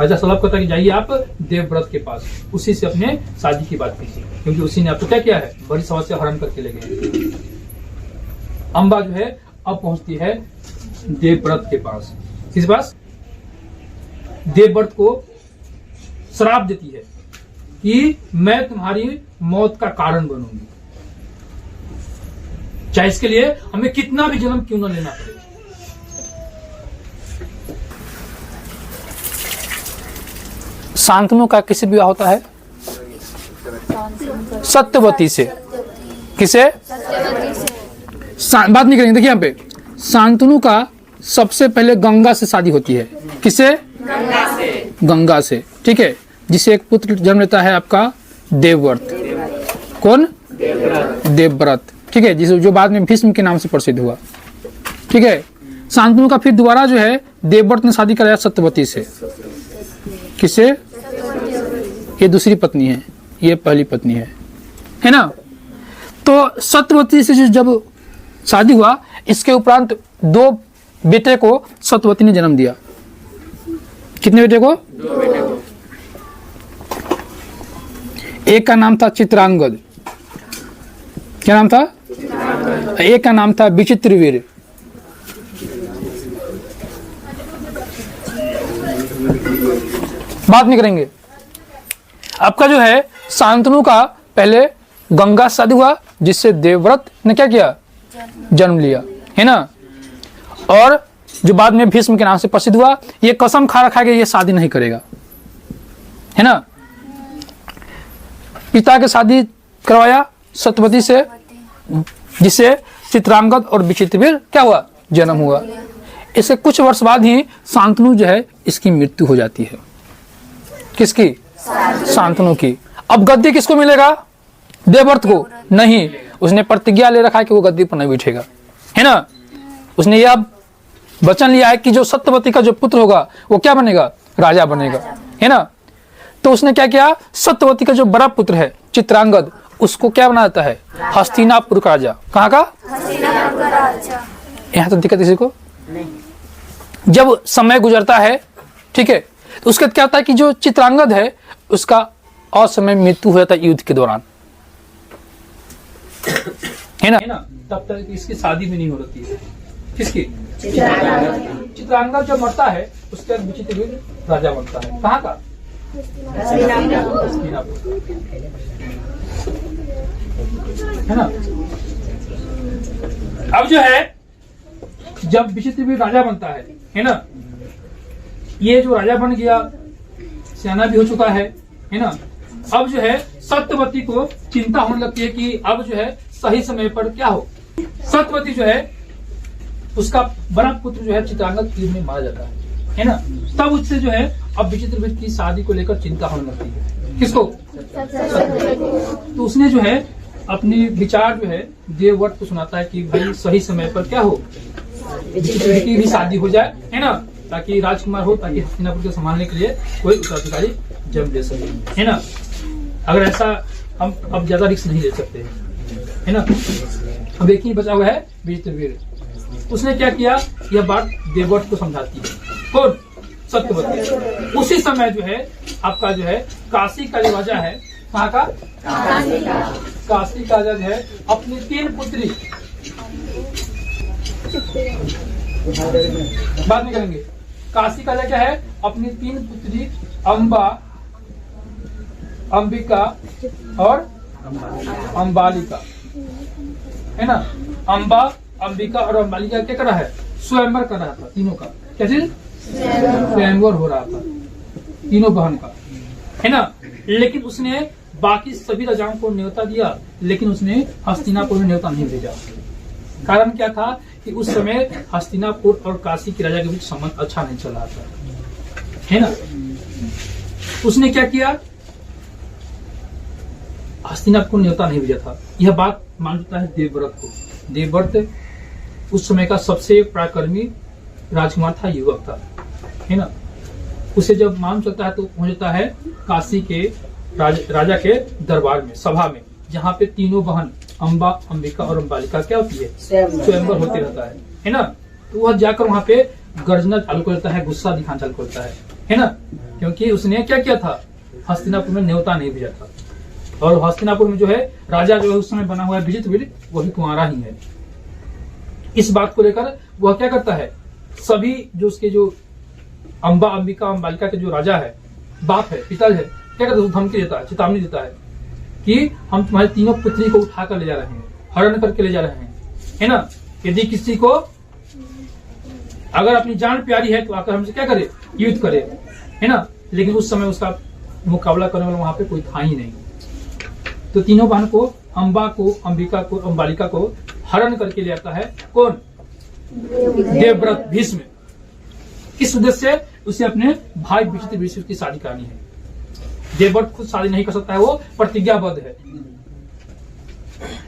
राजा सलभ कहता है कि जाइए आप देवव्रत के पास, उसी से अपने शादी की बात कीजिए, क्योंकि उसी ने आपको क्या किया है, बड़ी समस्या हरण करके ले गए। अम्बा जो है अब पहुंचती है देवव्रत के पास। किस पास? देवव्रत को श्राप देती है कि मैं तुम्हारी मौत का कारण बनूंगी, चाहे इसके लिए हमें कितना भी जन्म क्यों न लेना पड़े। शांतनु का किससे विवाह होता है? सत्यवती से। किसे? बात नहीं करेंगे। देखिए यहाँ पे शांतनु का सबसे पहले गंगा से शादी होती है। किसे? गंगा से। ठीक है, जिसे एक पुत्र जन्म लेता है आपका देवव्रत। कौन? देवव्रत। ठीक है, जिसे जो बाद में भीष्म के नाम से प्रसिद्ध हुआ। ठीक है, शांतनु का फिर दोबारा जो है देवव्रत ने शादी कराया सत्यवती से। किसे? ये दूसरी पत्नी है, ये पहली पत्नी है ना। तो सत्यवती से जब शादी हुआ, इसके उपरांत 2 बेटे को सत्यवती ने जन्म दिया। कितने बेटे को? 2 बेटे को। एक का नाम था चित्रांगद। क्या नाम था? एक का नाम था विचित्रवीर। बात नहीं करेंगे। आपका जो है शांतनु का पहले गंगा से शादी हुआ, जिससे देवव्रत ने क्या किया? जन्म लिया, है ना। और जो बाद में भीष्म के नाम से प्रसिद्ध हुआ, ये कसम खा रखा कि ये शादी नहीं करेगा, है ना। पिता के शादी करवाया सत्यवती से, जिससे चित्रांगद और विचित्रवीर क्या हुआ? जन्म हुआ। इसके कुछ वर्ष बाद ही शांतनु जो है इसकी मृत्यु हो जाती है। किसकी? शांतनु की। अब गद्दी किसको मिलेगा? देवव्रत को नहीं। उसने प्रतिज्ञा ले रखा है कि वो गद्दी पर नहीं बैठेगा, है ना। उसने यह वचन लिया है कि जो सत्यवती का जो पुत्र होगा वो क्या बनेगा? राजा बनेगा, है ना। तो उसने क्या किया? सत्यवती का जो बड़ा पुत्र है चित्रांगद, उसको क्या बना देता है? हस्तिनापुर का राजा। कहाँ का? हस्तिनापुर का राजा। यहाँ तो दिक्कत इसी को नहीं। जब समय गुजरता है, ठीक है, तो उसके क्या होता है कि जो चित्रांगद है उसका असमय मृत्यु हो जाता है युद्ध के दौरान, है ना। तब तक इसकी शादी भी नहीं हो रही है। किसकी? चित्रांगद जब मरता है उसके बाद विचित्रवीर राजा बनता है। कहाँ का? हस्तिनापुर, है ना। अब जो है जब विचित्रवीर राजा बनता है ना, ये जो राजा बन गया, सियाना भी हो चुका है ना। अब जो है सत्यवती को चिंता होने लगती है कि अब जो है सही समय पर क्या हो। सत्यवती जो है उसका बड़ा पुत्र जो है चित्रांगद तीर में मारा जाता है ना। तब उससे जो है अब विचित्रवीर की शादी को लेकर चिंता होने लगती है। किसको? तो उसने जो है अपनी विचार जो है देवव्रत को सुनाता है कि भाई सही समय पर क्या हो, विचित्रवीर की भी शादी हो जाए, है ना, ताकि राजकुमार हो, ताकि हस्तिनापुर को संभालने के लिए कोई उत्तराधिकारी जन्म ले सके, है ना। अगर ऐसा हम अब ज्यादा रिस्क नहीं ले सकते, है ना। अब एक ही बचा हुआ है विचित्रवीर। उसने क्या किया? यह बात देवव्रत को समझाती है। कौन? सत्यवती। उसी समय जो है आपका जो है काशी का जो राजा है, कहाँ का? काशी का राजा जो है अपनी 3 पुत्री, बात नहीं करेंगे। काशी का राजा क्या है? अपनी 3 पुत्री अम्बा, अंबिका और अंबालिका, है ना। अम्बा, अंबिका और अंबालिका क्या कर रहा है? स्वयंवर कर रहा था तीनों का। क्या चीज? स्वयंवर हो रहा था तीनों बहन का, है ना। लेकिन उसने बाकी सभी राजाओं को न्योता दिया, लेकिन उसने हस्तिनापुर में न्योता नहीं भेजा। कारण क्या था कि उस समय हस्तिनापुर और काशी के राजा के बीच संबंध अच्छा नहीं चल रहा था, है ना। उसने क्या किया? हस्तिनापुर को न्योता नहीं भेजा था। यह बात मानता है देवव्रत को। देवव्रत उस समय का सबसे पराक्रमी राजकुमार था, युवक था, है ना। उसे जब मालूम चलता है तो पहुंचता है काशी के राजा के दरबार में, सभा में, जहाँ पे तीनों बहन अम्बा, अंबिका और अंबालिका क्या होती है? स्वयंवर होते रहता है ना। तो वह जाकर वहाँ पे गर्जना चालू करता है, गुस्सा दिखाना चालू करता है ना। क्योंकि उसने क्या किया था, हस्तिनापुर में न्योता नहीं भेजा था। और हस्तिनापुर में जो है राजा जो है उस समय बना हुआ है विजितवीर, वही कुंवारा ही है। इस बात को लेकर वह क्या करता है, सभी जो उसके जो अंबिका अंबालिका के जो राजा है, बाप है, पिता है, क्या करता है, धमकी देता है, चेतावनी देता है कि हम तुम्हारी तीनों पुत्री को उठाकर ले जा रहे हैं, हरण करके ले जा रहे हैं, है ना। यदि किसी को अगर अपनी जान प्यारी है तो आकर हमसे क्या करे, युद्ध करे, है ना। लेकिन उस समय उसका मुकाबला करने वाला वहां पे कोई था ही नहीं। तो तीनों बहन को, अंबा को, अंबिका को, अंबालिका को हरण करके ले आता है कौन, देवव्रत भीष्म। किस उद्देश्य से, उसे अपने भाई विचित्रवीर की शादी करनी है। देवव्रत खुद शादी नहीं कर सकता है, वो प्रतिज्ञाबद्ध है।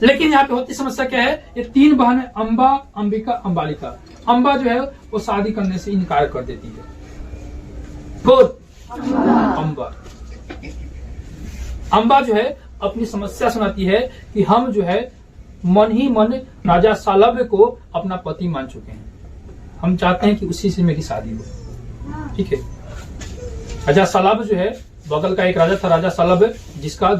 लेकिन यहाँ पे होती समस्या क्या है, ये तीन बहन है, अंबा, अंबिका, अंबालिका। अंबा जो है वो शादी करने से इनकार कर देती है। अंबा अंबा जो है अपनी समस्या सुनाती है कि हम जो है मन ही मन राजा सालभ को अपना पति मान चुके हैं, हम चाहते हैं कि उसी से मेरी शादी हो। ठीक है, राजा सालभ जो है, बगल का एक राजा था राजा सालभ, जिसका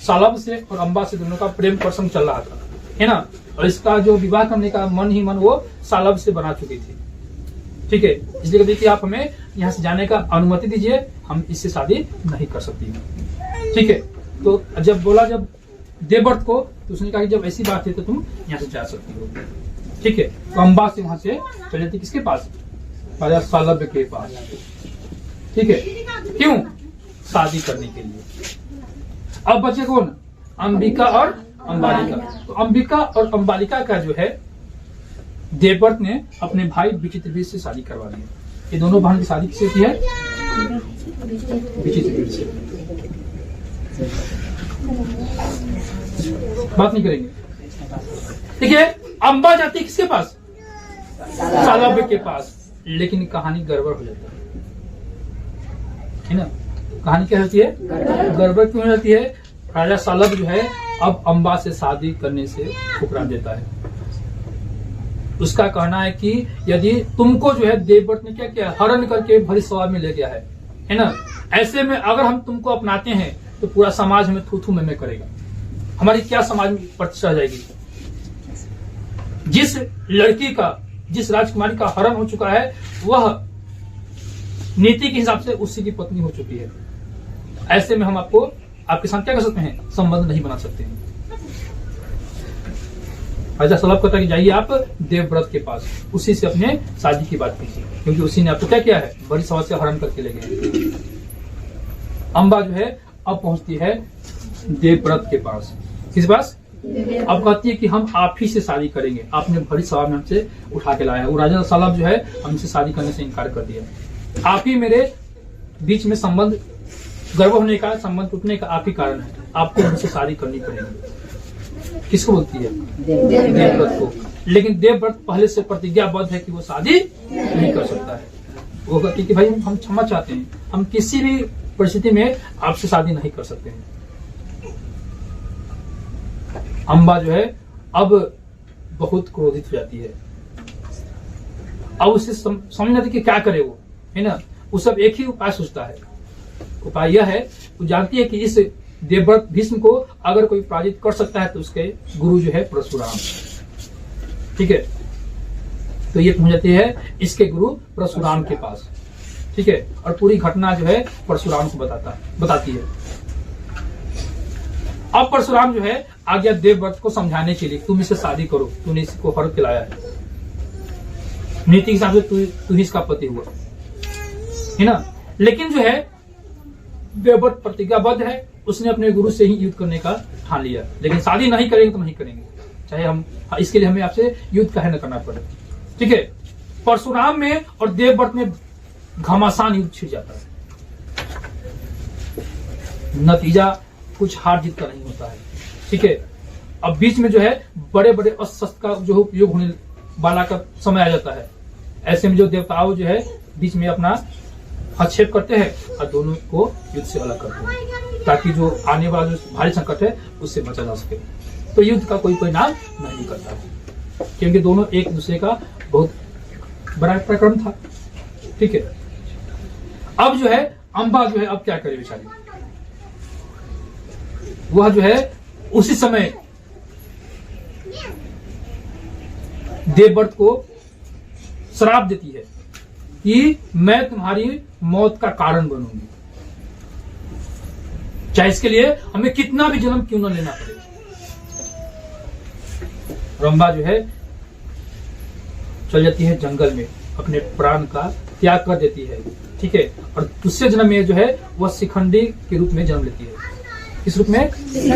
सालभ से और अंबा से दोनों का प्रेम प्रसंग चल रहा था, है ना। और इसका जो विवाह करने का मन ही मन वो सालभ से बना चुकी थी। ठीक है, इसलिए देखिए आप हमें यहाँ से जाने का अनुमति दीजिए, हम इससे शादी नहीं कर सकती। ठीक है, तो जब बोला जब देवव्रत को, तो उसने कहा कि जब ऐसी बात है तो तुम यहाँ से जा सकती हो। ठीक है, तो अंबा से वहां से चले थे किसके पास, राजा सालभ के पास। ठीक है, क्यों, शादी करने के लिए। अब बचे कौन, अंबिका और अंबालिका। तो अंबिका और अंबालिका का जो है देवव्रत ने अपने भाई विचित्रवीर से शादी करवा दी। ये दोनों बहन की शादी किससे की है, विचित्रवीर से। बात नहीं करेंगे। ठीक है, अंबा जाती किसके पास, सालभ के पास। लेकिन कहानी गड़बड़ हो जाती है ना। कहानी क्या होती है, गड़बड़ क्यों हो जाती है, राजा सालभ जो है अब अंबा से शादी करने से ठुकरा देता है। उसका कहना है कि यदि तुमको जो है देवव्रत ने क्या किया, हरण करके भरी सभा में ले गया है ना। ऐसे में अगर हम तुमको अपनाते हैं तो पूरा समाज हमें थू थू में करेगा, हमारी क्या समाज में प्रतिष्ठा जाएगी। जिस लड़की का, जिस राजकुमारी का हरण हो चुका है, वह नीति के हिसाब से उसी की पत्नी हो चुकी है। ऐसे में हम आपको, आपके साथ क्या कर सकते हैं, संबंध नहीं बना सकते हैं। राजा सालभ कहता है कि जाइए आप देवव्रत के पास, उसी से अपने शादी की बात कीजिए, क्योंकि उसी ने आपको क्या किया है, बड़ी सभा से हरण करके ले गए। अंबा जो है अब पहुंचती है देवव्रत के पास। किस पास, अब कहती है कि हम आप ही से शादी करेंगे, आपने बड़ी सभा में हमसे उठा के लाया है। वो राजा सालभ जो है हमसे शादी करने से इनकार कर दिया। आप ही मेरे बीच में संबंध गड़बड़ होने का, संबंध टूटने का आप ही कारण है, आपको हमसे शादी करनी पड़ेगी। किसको बोलती है, देवव्रत को। लेकिन देवव्रत पहले से प्रतिज्ञाबद्ध है कि वो शादी नहीं कर सकता है। वो कहती है कि भाई हम क्षमा चाहते हैं, हम किसी भी परिस्थिति में आपसे शादी नहीं कर सकते हैं। अंबा जो है अब बहुत क्रोधित हो जाती है। अब उसे समझ नहीं कि क्या करे वो, है ना। वो सब एक ही उपाय सोचता है। उपाय यह है, वो जानती है कि इस देवव्रत भीष्म को अगर कोई पराजित कर सकता है तो उसके गुरु जो है परशुराम। ठीक है, तो ये पहुंच जाती है इसके गुरु परशुराम के पास। ठीक है, और पूरी घटना जो है परशुराम को बताती है। अब परशुराम जो है आ गया देवव्रत को समझाने के लिए, तुम इससे शादी करो, तूने इसको हर के लाया है, नीति के हिसाब से तू ही इसका पति हुआ, है ना। लेकिन जो है देवव्रत प्रतिज्ञाबद्ध है, उसने अपने गुरु से ही युद्ध करने का ठान लिया। लेकिन शादी नहीं करेंगे तो नहीं करेंगे, चाहे हम इसके लिए हमें आपसे युद्ध काहे न करना पड़े। ठीक है, परशुराम में और देवव्रत में घमासान युद्ध छिड़ जाता है। नतीजा कुछ हार जीत का नहीं होता है। ठीक है, अब बीच में जो है बड़े बड़े अस्त्र का जो उपयोग होने वाला का समय आ जाता है। ऐसे में जो देवताओं जो है बीच में अपना हस्तक्षेप करते हैं और दोनों को युद्ध से अलग करते हैं, ताकि जो आने वाला जो भारी संकट है उससे बचा जा सके। तो युद्ध का कोई परिणाम नहीं करता है, क्योंकि दोनों एक दूसरे का बहुत बड़ा पराक्रम था। ठीक है, अब जो है अम्बा जो है अब क्या करे बेचारी, वह जो है उसी समय देवव्रत को श्राप देती है कि मैं तुम्हारी मौत का कारण बनूंगी, चाहे इसके लिए हमें कितना भी जन्म क्यों न लेना पड़े। रंभा जो है चल जाती है जंगल में, अपने प्राण का त्याग कर देती है, ठीक है। और दूसरे जन्म में जो है वह शिखंडी के रूप में जन्म लेती है। किस रूप में?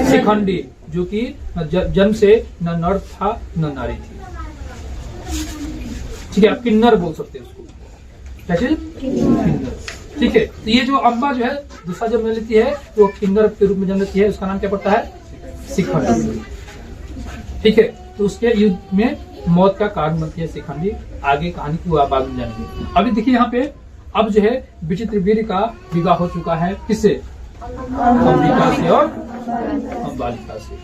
शिखंडी, जो कि जन्म से न नर था न नारी थी, ठीक है। आप किन्नर बोल सकते हैं उसको, क्या चीज? किन्नर, ठीक है। तो ये जो अम्बा जो है दूसरा जन्म लेती है वो किन्नर के रूप में जन्म लेती है, उसका नाम क्या पड़ता है? शिखंडी, ठीक है। तो उसके युद्ध में मौत का कारण बनती है शिखंडी। आगे कहानी को आप बाद में जानेंगे। अभी देखिए यहाँ पे अब जो है विचित्रवीर का विवाह हो चुका है, किससे? अंबिका से और अंबालिका से,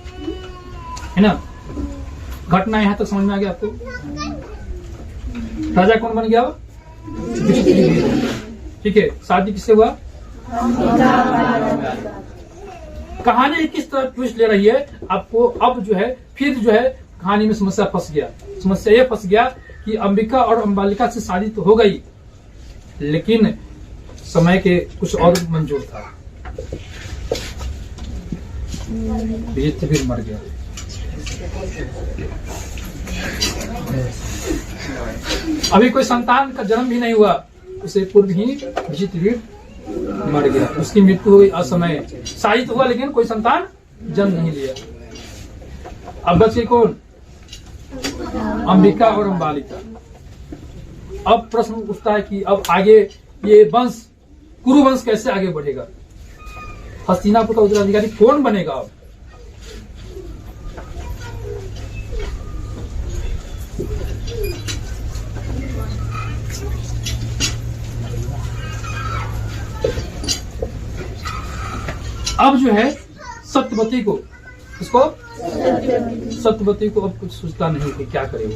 है ना। घटना यहाँ तक समझ में आ गया आपको? राजा कौन बन गया? विचित्रवीर, ठीक है। शादी किससे हुआ? कहानी किस तरह ट्विस्ट ले रही है आपको, अब जो है फिर जो है कहानी में समस्या फंस गया। समस्या ये फंस गया कि अंबिका और अंबालिका से शादी तो हो गई, लेकिन समय के कुछ और मंजूर था। विचित्रवीर मर गया। अभी कोई संतान का जन्म भी नहीं हुआ, उससे पूर्व ही विचित्रवीर मर गया। उसकी मृत्यु हुई असमय। शादी तो हुआ लेकिन कोई संतान जन्म नहीं लिया। अब बच गई कौन? अंबिका और अंबालिका। अब प्रश्न उठता है कि अब आगे ये वंश, कुरु वंश कैसे आगे बढ़ेगा? हस्तिनापुर का उत्तराधिकारी कौन बनेगा? अब जो है सत्यवती को, इसको सत्यवती को अब कुछ सोचता नहीं कि क्या करे वो,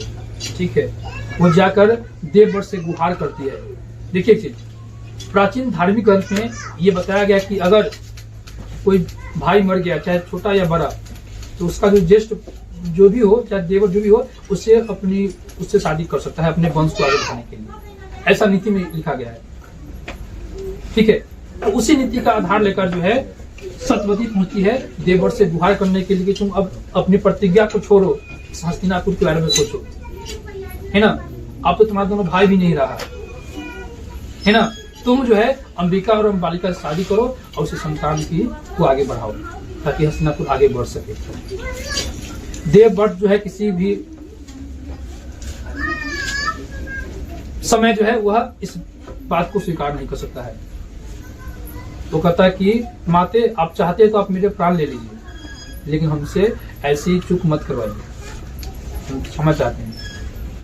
ठीक है। वो जाकर देवव्रत से गुहार करती है। देखिए चीज, प्राचीन धार्मिक ग्रंथ में ये बताया गया कि अगर कोई भाई मर गया, चाहे छोटा या बड़ा, तो उसका जो ज्येष्ठ जो भी हो, चाहे देवर जो भी हो, उससे शादी कर सकता है अपने वंश को आगे बढ़ाने के लिए। ऐसा नीति में लिखा गया है, ठीक है। तो उसी नीति का आधार लेकर जो है सत्यवती पहुंची है देवव्रत से गुहार करने के लिए कि तुम अब अपनी प्रतिज्ञा को छोड़ो, हस्तिनापुर के बारे में सोचो, है ना। अब तो तुम्हारा दोनों भाई भी नहीं रहा, है ना। तुम जो है अंबिका और अंबालिका से शादी करो और उसे संतान को आगे बढ़ाओ ताकि हस्तिनापुर आगे बढ़ सके। देवव्रत जो है किसी भी समय जो है वह इस बात को स्वीकार नहीं कर सकता है। तो कहता है कि माते आप चाहते तो आप मेरे प्राण ले लीजिए, लेकिन हमसे ऐसी चूक मत करवाइए, हम क्षमा चाहते हैं।